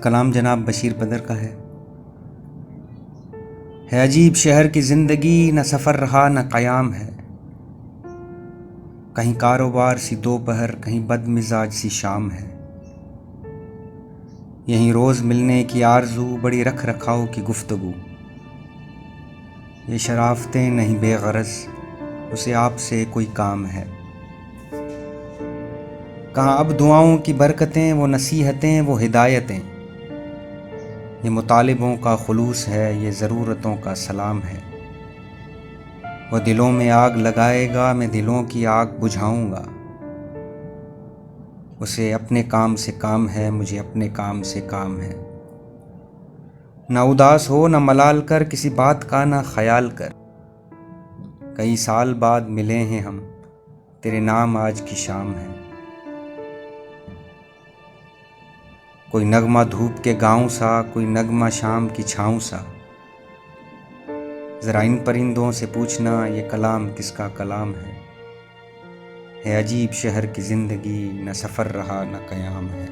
کلام جناب بشیر بدر کا ہے عجیب شہر کی زندگی، نہ سفر رہا نہ قیام ہے، کہیں کاروبار سی دوپہر، کہیں بد مزاج سی شام ہے، یہیں روز ملنے کی آرزو، بڑی رکھ رکھاؤ کی گفتگو، یہ شرافتیں نہیں بے غرض، اسے آپ سے کوئی کام ہے، کہاں اب دعاؤں کی برکتیں، وہ نصیحتیں، وہ ہدایتیں، یہ مطالبوں کا خلوص ہے، یہ ضرورتوں کا سلام ہے، وہ دلوں میں آگ لگائے گا، میں دلوں کی آگ بجھاؤں گا، اسے اپنے کام سے کام ہے، مجھے اپنے کام سے کام ہے، نہ اداس ہو نہ ملال کر، کسی بات کا نہ خیال کر، کئی سال بعد ملے ہیں ہم، تیرے نام آج کی شام ہے، کوئی نغمہ دھوپ کے گاؤں سا، کوئی نغمہ شام کی چھاؤں سا، ذرا ان پرندوں سے پوچھنا یہ کلام کس کا کلام ہے عجیب شہر کی زندگی، نہ سفر رہا نہ قیام ہے۔